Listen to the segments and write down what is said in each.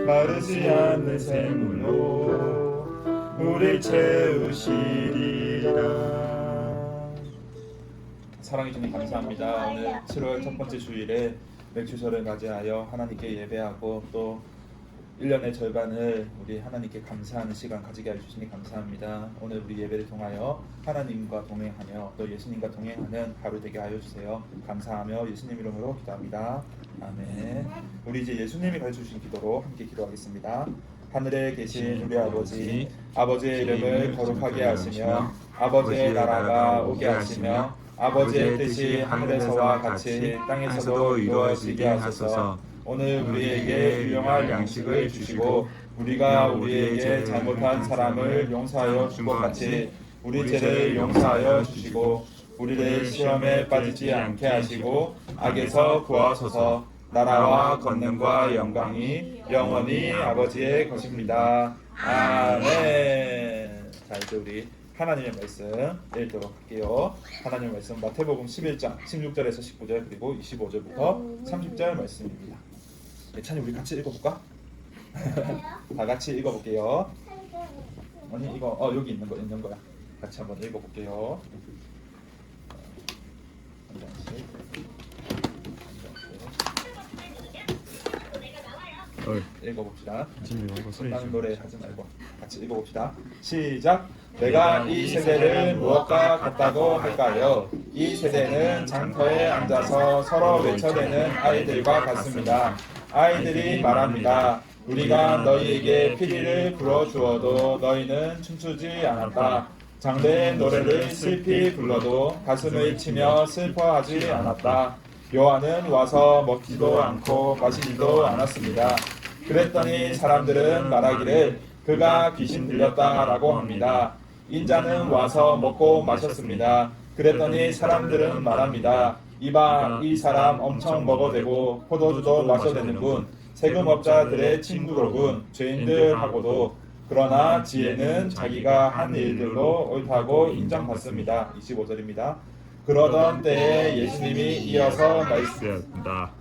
마르지 않는 샘물로 우릴 채우시리라. 사랑해 주님 감사합니다. 오늘 7월 첫 번째 주일에 맥주절을 맞이하여 하나님께 예배하고 또 1년의 절반을 우리 하나님께 감사하는 시간 가지게 해주시니 감사합니다. 오늘 우리 예배를 통하여 하나님과 동행하며 또 예수님과 동행하는 하루 되게 하여 주세요. 감사하며 예수님 이름으로 기도합니다. 아멘. 우리 이제 예수님이 가르쳐주신 기도로 함께 기도하겠습니다. 하늘에 계신 우리 아버지, 아버지의 이름을 거룩하게 하시며 아버지의 나라가 오게 하시며 아버지의 뜻이 하늘에서와 같이 땅에서도 이루어지게 하소서. 오늘 우리에게 유용할 양식을 주시고 우리가 우리에게 잘못한 사람을 용서하여 준 것 같이 우리 죄를 용서하여 주시고 우리를 시험에 빠지지 않게 하시고 악에서 구하소서. 나라와 권능과 영광이 영원히 아버지의 것입니다. 아멘. 자, 이제 우리 하나님의 말씀 읽도록 할게요. 하나님의 말씀 마태복음 11장 16절에서 19절 그리고 25절부터 30절 말씀입니다. 찬이 우리 같이 읽어볼까? 다 같이 읽어볼게요. 아니 이거 여기 있는 거야. 같이 한번 읽어볼게요. 한 장씩. 읽어봅시다. 다른 노래 하지 말고 같이 읽어봅시다. 시작. 내가 이 세대를 무엇과 같다고 할까요? 이 세대는 장터에 앉아서 서로 외쳐대는 아이들과 같습니다. 아이들이 말합니다. 우리가 너희에게 피리를 불어주어도 너희는 춤추지 않았다. 장대의 노래를 슬피 불러도 가슴을 치며 슬퍼하지 않았다. 요한은 와서 먹지도 않고 마시지도 않았습니다. 그랬더니 사람들은 말하기를 그가 귀신 들렸다라고 합니다. 인자는 와서 먹고 마셨습니다. 그랬더니 사람들은 말합니다. 이봐, 이 사람 엄청 먹어대고 포도주도 마셔대는군. 세금업자들의 친구로군. 죄인들하고도. 그러나 지혜는 자기가 한 일들로 옳다고 인정받습니다. 25절입니다. 그러던 때에 예수님이 이어서 말씀하셨습니다.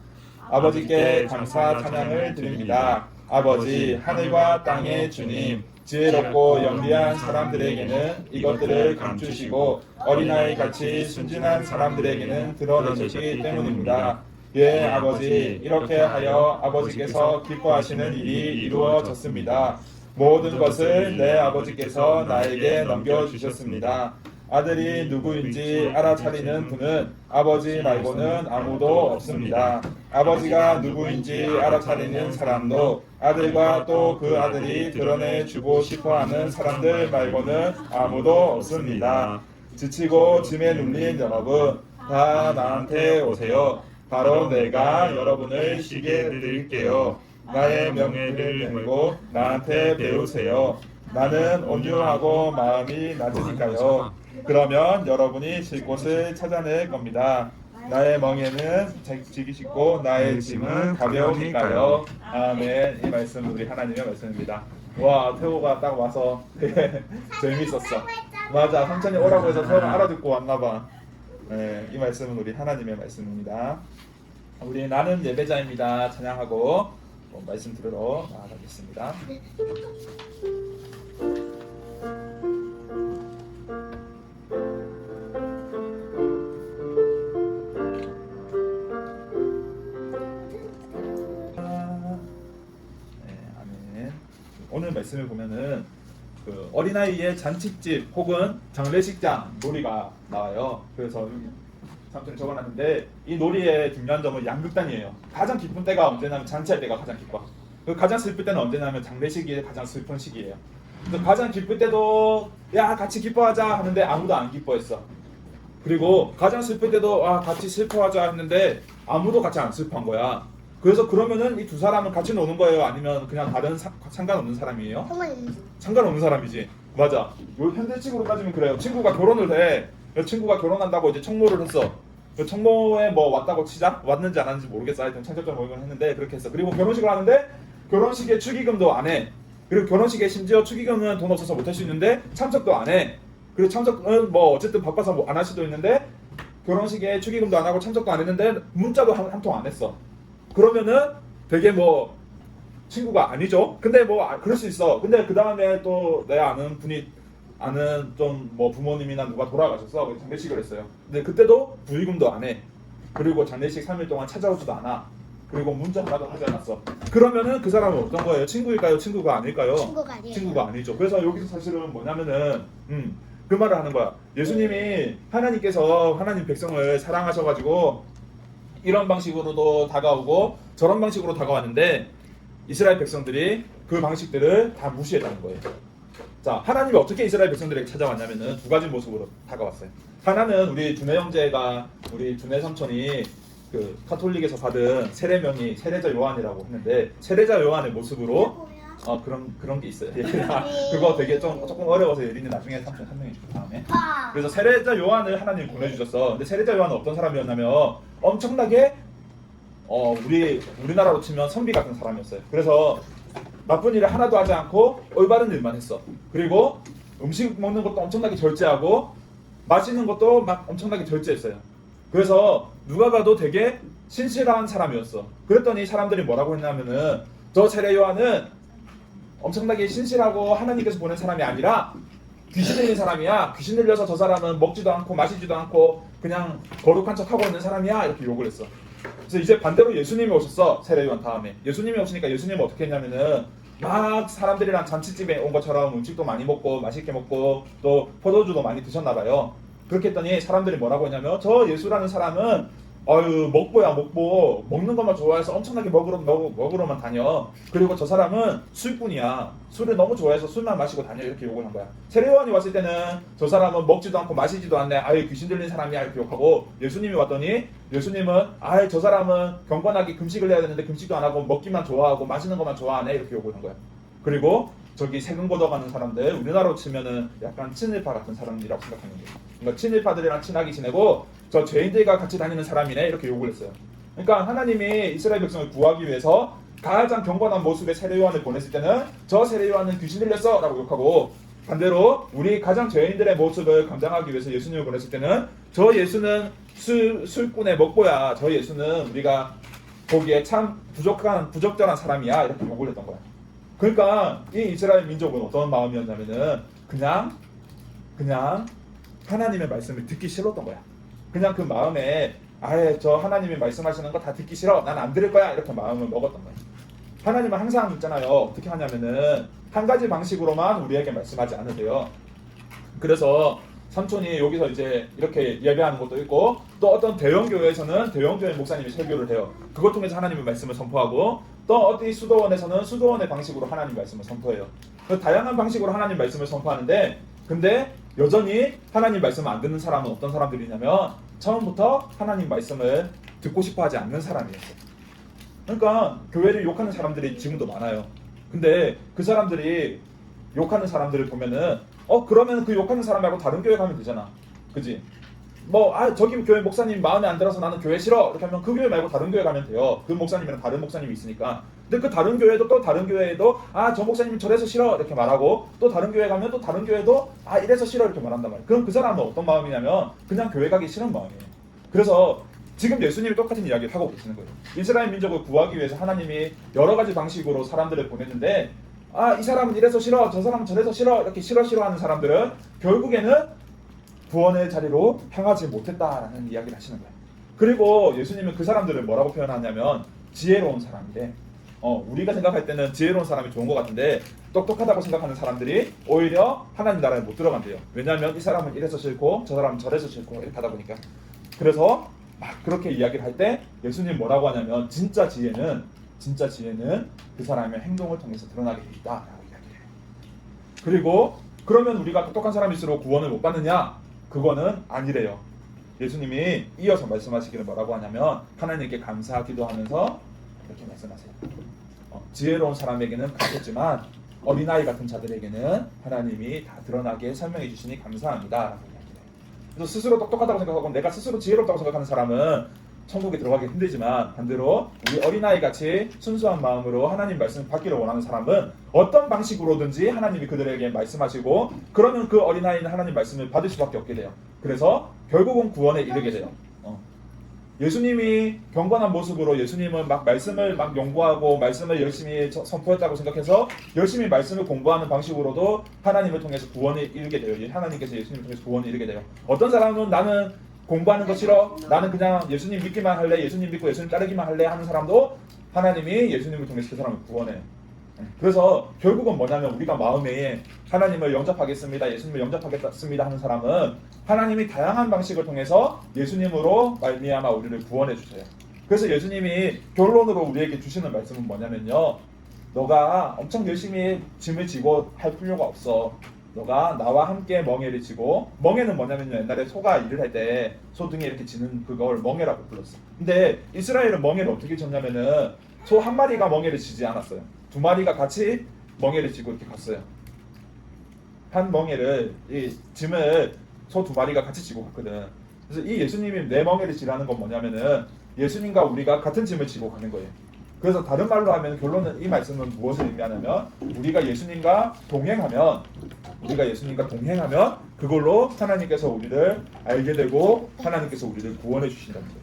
아버지께 감사 찬양을 드립니다. 아버지, 하늘과 땅의 주님, 지혜롭고 영리한 사람들에게는 이것들을 감추시고 어린아이같이 순진한 사람들에게는 드러내시기 때문입니다. 예, 아버지, 이렇게 하여 아버지께서 기뻐하시는 일이 이루어졌습니다. 모든 것을 내 아버지께서 나에게 넘겨주셨습니다. 아들이 누구인지 알아차리는 분은 아버지 말고는 아무도 없습니다. 아버지가 누구인지 알아차리는 사람도 아들과 또 그 아들이 드러내주고 싶어하는 사람들 말고는 아무도 없습니다. 지치고 짐에 눌린 여러분, 다 나한테 오세요. 바로 내가 여러분을 쉬게 해드릴게요. 나의 명예를 메고 나한테 배우세요. 나는 온유하고 마음이 낮으니까요. 그러면 여러분이 쉴 곳을 찾아낼 겁니다. 나의 멍에는 지기 쉽고 나의 짐은 가벼우니까요. 아멘. 이 말씀 우리 하나님의 말씀입니다. 와, 태호가 딱 와서 되게 재밌었어. 맞아, 삼촌이 오라고 해서 태호가 알아듣고 왔나봐. 네, 이 말씀은 우리 하나님의 말씀입니다. 우리 나는 예배자입니다. 찬양하고 말씀 들으러 나아가겠습니다. 오늘 말씀을 보면은 그 어린아이의 잔치집 혹은 장례식장 놀이가 나와요. 그래서 삼촌이 적어놨는데 이 놀이의 중요한 점은 양극단이에요. 가장 기쁜 때가 언제냐면 잔치할 때가 가장 기뻐. 가장 슬플 때는 언제냐면 장례식이 가장 슬픈 시기예요. 그래서 가장 기쁠 때도 야 같이 기뻐하자 하는데 아무도 안 기뻐했어. 그리고 가장 슬플 때도 같이 슬퍼하자 했는데 아무도 같이 안 슬퍼한 거야. 그래서 그러면은 이 두 사람은 같이 노는 거예요? 아니면 그냥 다른 상관없는 사람이에요? 상관없는 사람이지. 맞아. 요 현대식으로 따지면 그래요. 친구가 결혼을 해. 친구가 결혼한다고 이제 청모를 했어. 청모에 뭐 왔다고 치자? 왔는지 안 왔는지 모르겠어. 하여튼 청첩장 모임을 했는데 그렇게 했어. 그리고 결혼식을 하는데 결혼식에 축의금도 안 해. 그리고 결혼식에 심지어 축의금은 돈 없어서 못 할 수 있는데 참석도 안 해. 그리고 참석은 뭐 어쨌든 바빠서 뭐 안 할 수도 있는데 결혼식에 축의금도 안 하고 참석도 안 했는데 문자도 한 통 안 했어. 그러면은 되게 뭐 친구가 아니죠. 근데 뭐 그럴 수 있어. 근데 그 다음에 또 내 아는 분이 아는 좀 뭐 부모님이나 누가 돌아가셔서 장례식을 했어요. 근데 그때도 부의금도 안 해. 그리고 장례식 3일 동안 찾아오지도 않아. 그리고 문자 하나도 하지 않았어. 그러면은 그 사람은 어떤 거예요? 친구일까요? 친구가 아닐까요? 친구가 아니에요. 친구가 아니죠. 그래서 여기서 사실은 뭐냐면은 그 말을 하는 거야. 예수님이 하나님께서 하나님 백성을 사랑하셔가지고 이런 방식으로도 다가오고 저런 방식으로 다가왔는데 이스라엘 백성들이 그 방식들을 다 무시했다는 거예요. 자, 하나님이 어떻게 이스라엘 백성들에게 찾아왔냐면은 두 가지 모습으로 다가왔어요. 하나는 우리 두뇌 형제가 우리 두뇌 삼촌이 그 카톨릭에서 받은 세례명이 세례자 요한이라고 했는데 세례자 요한의 모습으로 그런 게 있어요. 그거 되게 조금 어려워서 예린이 나중에 삼촌 설명해 줄게 다음에. 그래서 세례자 요한을 하나님 보내주셨어. 근데 세례자 요한은 어떤 사람이었냐면 엄청나게 우리나라로 치면 선비 같은 사람이었어요. 그래서 나쁜 일을 하나도 하지 않고 올바른 일만 했어. 그리고 음식 먹는 것도 엄청나게 절제하고 마시는 것도 막 엄청나게 절제했어요. 그래서 누가 봐도 되게 신실한 사람이었어. 그랬더니 사람들이 뭐라고 했냐면은 저 세례 요한은 엄청나게 신실하고 하나님께서 보낸 사람이 아니라 귀신 들린 사람이야. 귀신 들려서 저 사람은 먹지도 않고 마시지도 않고 그냥 거룩한 척 하고 있는 사람이야. 이렇게 욕을 했어. 그래서 이제 반대로 예수님이 오셨어. 세례 요한 다음에. 예수님이 오시니까 예수님은 어떻게 했냐면은 막 사람들이랑 잔치집에 온 것처럼 음식도 많이 먹고 맛있게 먹고 또 포도주도 많이 드셨나 봐요. 그렇게 했더니 사람들이 뭐라고 했냐면 저 예수라는 사람은 먹보야 먹보 먹는 것만 좋아해서 엄청나게 먹으러만 다녀. 그리고 저 사람은 술꾼이야. 술을 너무 좋아해서 술만 마시고 다녀. 이렇게 욕을 한 거야. 세례요한이 왔을 때는 저 사람은 먹지도 않고 마시지도 않네. 아예 귀신 들린 사람이야. 이렇게 욕하고 예수님이 왔더니 예수님은 아예 저 사람은 경건하게 금식을 해야 되는데 금식도 안 하고 먹기만 좋아하고 마시는 것만 좋아하네. 이렇게 욕을 한 거야. 그리고 저기 세금 걷어가는 사람들 우리나라로 치면은 약간 친일파 같은 사람이라고 생각하는 거예요. 그러니까 친일파들이랑 친하게 지내고 저 죄인들과 같이 다니는 사람이네 이렇게 욕을 했어요. 그러니까 하나님이 이스라엘 백성을 구하기 위해서 가장 경건한 모습의 세례 요한을 보냈을 때는 저 세례 요한은 귀신 들렸어 라고 욕하고 반대로 우리 가장 죄인들의 모습을 감당하기 위해서 예수님을 보냈을 때는 저 예수는 술꾼의 먹보야. 저 예수는 우리가 보기에 참 부적절한 사람이야 이렇게 욕을 했던 거야. 그러니까 이 이스라엘 민족은 어떤 마음이었냐면은 그냥 하나님의 말씀을 듣기 싫었던 거야. 그냥 그 마음에 아예 저 하나님이 말씀하시는 거 다 듣기 싫어. 난 안 들을 거야. 이렇게 마음을 먹었던 거야. 하나님은 항상 있잖아요. 어떻게 하냐면은 한 가지 방식으로만 우리에게 말씀하지 않으세요. 그래서 삼촌이 여기서 이제 이렇게 예배하는 것도 있고 또 어떤 대형교회에서는 대형교회 목사님이 설교를 해요. 그걸 통해서 하나님의 말씀을 선포하고 또 어디 수도원에서는 수도원의 방식으로 하나님 말씀을 선포해요. 다양한 방식으로 하나님 말씀을 선포하는데 근데 여전히 하나님 말씀을 안 듣는 사람은 어떤 사람들이냐면 처음부터 하나님 말씀을 듣고 싶어하지 않는 사람이었어요. 그러니까 교회를 욕하는 사람들이 지금도 많아요. 근데 그 사람들이 욕하는 사람들을 보면은 그러면 그 욕하는 사람 말고 다른 교회 가면 되잖아. 그지? 저기 교회 목사님 마음에 안 들어서 나는 교회 싫어. 이렇게 하면 그 교회 말고 다른 교회 가면 돼요. 그 목사님이랑 다른 목사님이 있으니까. 근데 그 다른 교회도 또 다른 교회에도 저 목사님은 저래서 싫어. 이렇게 말하고 또 다른 교회 가면 또 다른 교회도 이래서 싫어. 이렇게 말한단 말이에요. 그럼 그 사람은 어떤 마음이냐면 그냥 교회 가기 싫은 마음이에요. 그래서 지금 예수님이 똑같은 이야기를 하고 계시는 거예요. 이스라엘 민족을 구하기 위해서 하나님이 여러 가지 방식으로 사람들을 보냈는데 이 사람은 이래서 싫어. 저 사람은 저래서 싫어. 이렇게 싫어하는 사람들은 결국에는 구원의 자리로 향하지 못했다라는 이야기를 하시는 거예요. 그리고 예수님은 그 사람들을 뭐라고 표현하냐면 지혜로운 사람이래. 우리가 생각할 때는 지혜로운 사람이 좋은 것 같은데 똑똑하다고 생각하는 사람들이 오히려 하나님 나라에 못 들어간대요. 왜냐하면 이 사람은 이래서 싫고 저 사람은 저래서 싫고 이렇게 하다 보니까. 그래서 막 그렇게 이야기를 할 때 예수님 뭐라고 하냐면 진짜 지혜는 그 사람의 행동을 통해서 드러나게 돼 있다라고 이야기해요. 그리고 그러면 우리가 똑똑한 사람일수록 구원을 못 받느냐? 그거는 아니래요. 예수님이 이어서 말씀하시기를 뭐라고 하냐면 하나님께 감사 기도하면서 이렇게 말씀하세요. 지혜로운 사람에게는 그렇겠지만 어린아이 같은 자들에게는 하나님이 다 드러나게 설명해 주시니 감사합니다 라고 이야기해요. 그래서 스스로 똑똑하다고 생각하고 내가 스스로 지혜롭다고 생각하는 사람은 천국에 들어가기 힘들지만 반대로 우리 어린아이 같이 순수한 마음으로 하나님 말씀을 받기를 원하는 사람은 어떤 방식으로든지 하나님이 그들에게 말씀하시고 그러면 그 어린아이는 하나님 말씀을 받을 수밖에 없게 돼요. 그래서 결국은 구원에 이르게 돼요. 예수님이 경건한 모습으로 예수님은 막 말씀을 막 연구하고 말씀을 열심히 선포했다고 생각해서 열심히 말씀을 공부하는 방식으로도 하나님을 통해서 구원을 이루게 돼요. 하나님께서 예수님을 통해서 구원을 이루게 돼요. 어떤 사람은 나는 공부하는 거 싫어, 나는 그냥 예수님 믿기만 할래, 예수님 믿고 예수님 따르기만 할래 하는 사람도 하나님이 예수님을 통해서 그 사람을 구원해요. 그래서 결국은 뭐냐면 우리가 마음에 하나님을 영접하겠습니다, 예수님을 영접하겠습니다 하는 사람은 하나님이 다양한 방식을 통해서 예수님으로 말미암아 우리를 구원해 주세요. 그래서 예수님이 결론으로 우리에게 주시는 말씀은 뭐냐면요, 너가 엄청 열심히 짐을 지고 할 필요가 없어. 너가 나와 함께 멍에를 지고, 멍에는 뭐냐면요, 옛날에 소가 일을 할 때 소 등에 이렇게 지는 그걸 멍에라고 불렀어. 근데 이스라엘은 멍에를 어떻게 졌냐면은 소 한 마리가 멍에를 지지 않았어요. 두 마리가 같이 멍에를 지고 이렇게 갔어요. 한 멍에를, 이 짐을 소 두 마리가 같이 지고 갔거든. 그래서 이 예수님이 내 멍에를 지라는 건 뭐냐면은 예수님과 우리가 같은 짐을 지고 가는 거예요. 그래서 다른 말로 하면 결론은, 이 말씀은 무엇을 의미하냐면 우리가 예수님과 동행하면 그걸로 하나님께서 우리를 알게 되고 하나님께서 우리를 구원해 주신다는 거예요.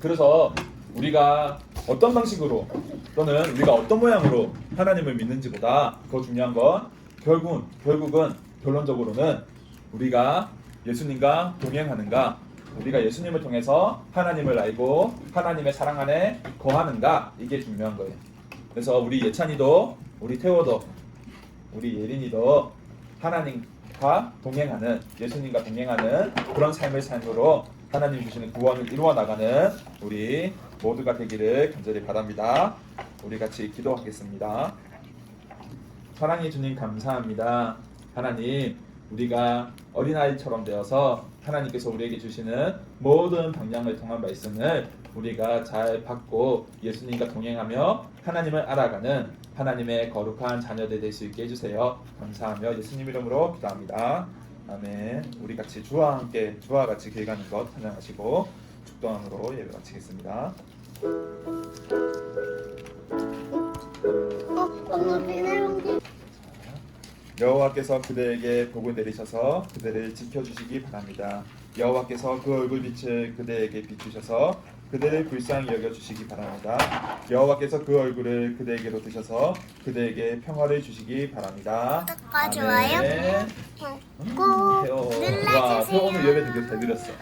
그래서 우리가 어떤 방식으로 또는 우리가 어떤 모양으로 하나님을 믿는지보다 더 중요한 건 결국은 결론적으로는 우리가 예수님과 동행하는가, 우리가 예수님을 통해서 하나님을 알고 하나님의 사랑 안에 거하는가, 이게 중요한 거예요. 그래서 우리 예찬이도, 우리 태호도, 우리 예린이도 하나님과 동행하는, 예수님과 동행하는 그런 삶을 삶으로 하나님 주시는 구원을 이루어 나가는 우리 모두가 되기를 간절히 바랍니다. 우리 같이 기도하겠습니다. 사랑의 주님, 감사합니다. 하나님, 우리가 어린아이처럼 되어서 하나님께서 우리에게 주시는 모든 방향을 통한 말씀을 우리가 잘 받고 예수님과 동행하며 하나님을 알아가는 하나님의 거룩한 자녀들 될 수 있게 해주세요. 감사하며 예수님 이름으로 기도합니다. 아멘. 우리 같이 주와 같이 길 가는 것 찬양하시고 축도함으로 예배 마치겠습니다. 엄마 비닐봉지. 여호와께서 그대에게 복을 내리셔서 그대를 지켜주시기 바랍니다. 여호와께서 그 얼굴빛을 그대에게 비추셔서 그대를 불쌍히 여겨주시기 바랍니다. 여호와께서 그 얼굴을 그대에게로 드셔서 그대에게 평화를 주시기 바랍니다. 구독과 좋아요 꼭 눌러주세요. 와, 오늘 예배 되게 잘 드렸어.